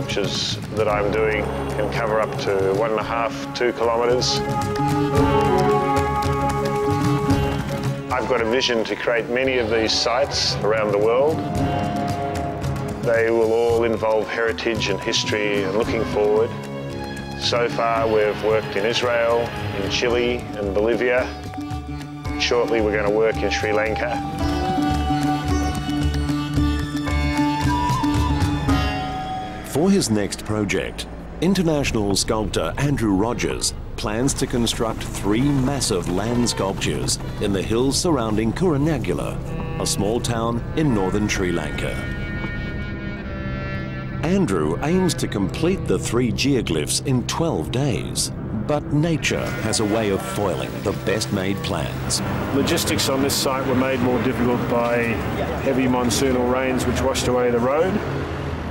sculptures that I'm doing can cover up to 1.5, 2 kilometres. I've got a vision to create many of these sites around the world. They will all involve heritage and history and looking forward. So far we've worked in Israel, in Chile and Bolivia. Shortly we're going to work in Sri Lanka. For his next project, international sculptor Andrew Rogers plans to construct 3 massive land sculptures in the hills surrounding Kurunegala, a small town in northern Sri Lanka. Andrew aims to complete the 3 geoglyphs in 12 days, but nature has a way of foiling the best-made plans. Logistics on this site were made more difficult by heavy monsoonal rains which washed away the road,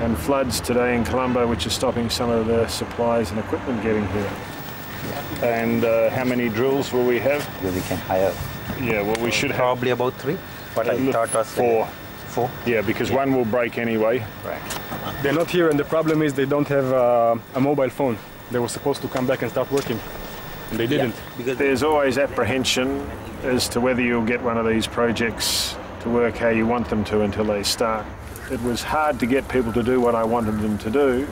and floods today in Colombo which are stopping some of the supplies and equipment getting here. And how many drills will we have? We can hire. Yeah, well we should have... Probably about 3, but I thought was 4. 4? Yeah, because one will break anyway. Right. They're not here, and the problem is they don't have a mobile phone. They were supposed to come back and start working, and they didn't. Yeah, because there's always apprehension as to whether you'll get one of these projects to work how you want them to until they start. It was hard to get people to do what I wanted them to do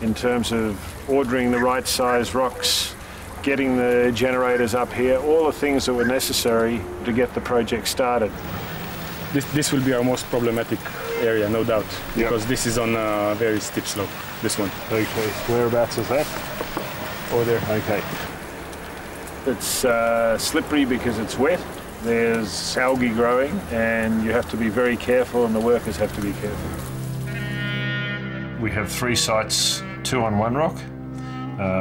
in terms of ordering the right size rocks, getting the generators up here, all the things that were necessary to get the project started. This will be our most problematic area, no doubt, because this is on a very steep slope, this one. Okay, whereabouts is that? Over there. Okay. It's slippery because it's wet. There's algae growing and you have to be very careful and the workers have to be careful. We have 3 sites, 2 on one rock.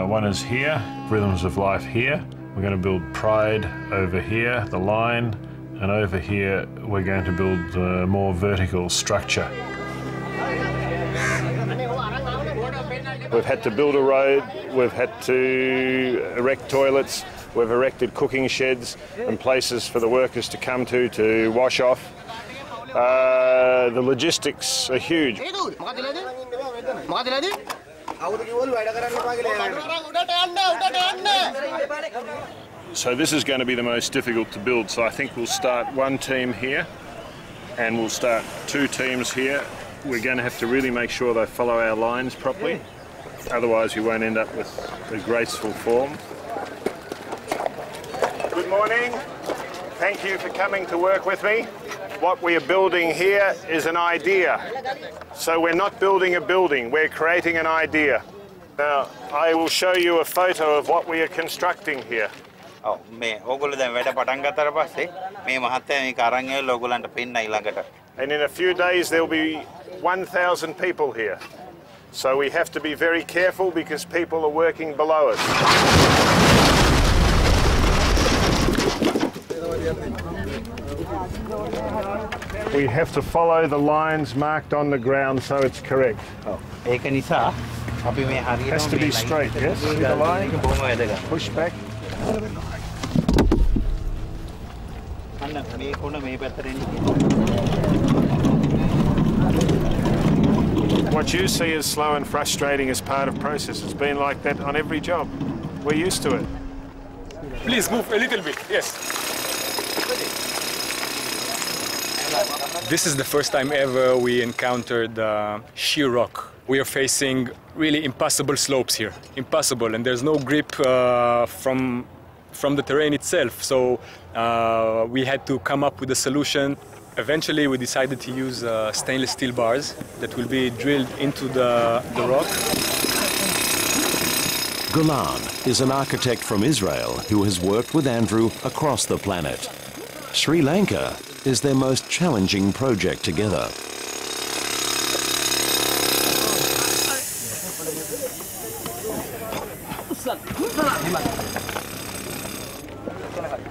One is here, Rhythms of Life here. We're going to build Pride over here, the line, and over here we're going to build a more vertical structure. We've had to build a road, we've had to erect toilets, we've erected cooking sheds and places for the workers to come to wash off. The logistics are huge. So this is going to be the most difficult to build, so I think we'll start 1 team here and we'll start 2 teams here. We're going to have to really make sure they follow our lines properly, otherwise we won't end up with a graceful form. Good morning. Thank you for coming to work with me. What we are building here is an idea. So we're not building a building, we're creating an idea. Now, I will show you a photo of what we are constructing here. Oh, And in a few days there will be 1,000 people here. So we have to be very careful because people are working below us. We have to follow the lines marked on the ground so it's correct. It has to be straight, yes? See the line? Push back. What you see as slow and frustrating is part of process. It's been like that on every job. We're used to it. Please move a little bit, yes. This is the first time ever we encountered sheer rock. We are facing really impossible slopes here, impossible, and there's no grip from the terrain itself. So we had to come up with a solution. Eventually we decided to use stainless steel bars that will be drilled into the rock. Golan is an architect from Israel who has worked with Andrew across the planet. Sri Lanka is their most challenging project together.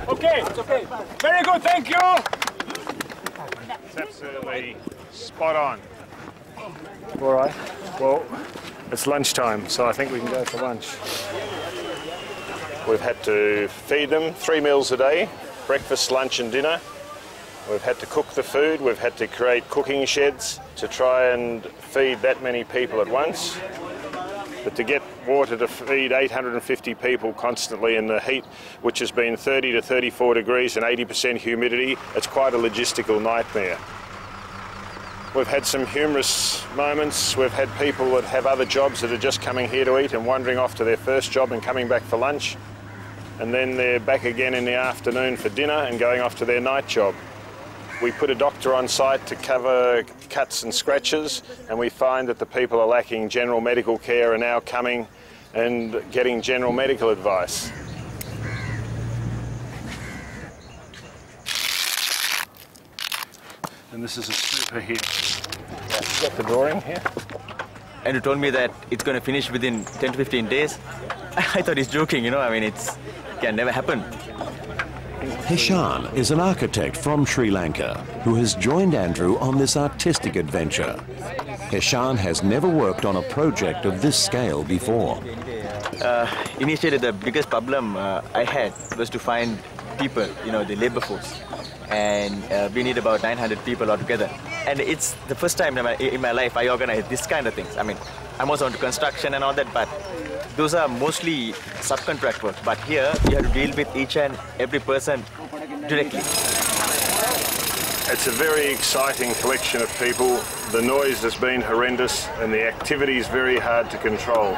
Okay, it's okay. Very good, thank you. It's absolutely spot on. All right, well, it's lunchtime, so I think we can go for lunch. We've had to feed them 3 meals a day, breakfast, lunch and dinner. We've had to cook the food, we've had to create cooking sheds to try and feed that many people at once. But to get water to feed 850 people constantly in the heat, which has been 30 to 34 degrees and 80% humidity, it's quite a logistical nightmare. We've had some humorous moments. We've had people that have other jobs that are just coming here to eat and wandering off to their first job and coming back for lunch. And then they're back again in the afternoon for dinner and going off to their night job. We put a doctor on site to cover cuts and scratches, and we find that the people are lacking general medical care are now coming and getting general medical advice. And this is a stripper here. You got the drawing here? And you told me that it's going to finish within 10 to 15 days. I thought he's joking, you know, I mean, it can never happen. Heshan is an architect from Sri Lanka who has joined Andrew on this artistic adventure. Heshan has never worked on a project of this scale before. Initially, the biggest problem I had was to find people, you know, the labor force. And we need about 900 people altogether. And it's the first time in my life I organize this kind of things. I mean, I'm also into construction and all that, but those are mostly subcontract work. But here, you have to deal with each and every person directly. It's a very exciting collection of people. The noise has been horrendous and the activity is very hard to control.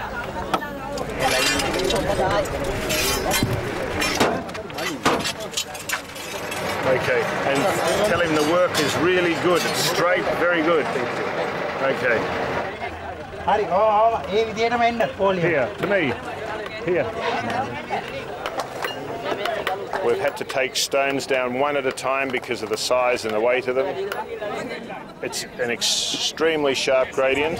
Okay, and tell him the work is really good. It's straight, very good. Okay. Here, to me. Here. We've had to take stones down one at a time because of the size and the weight of them. It's an extremely sharp gradient.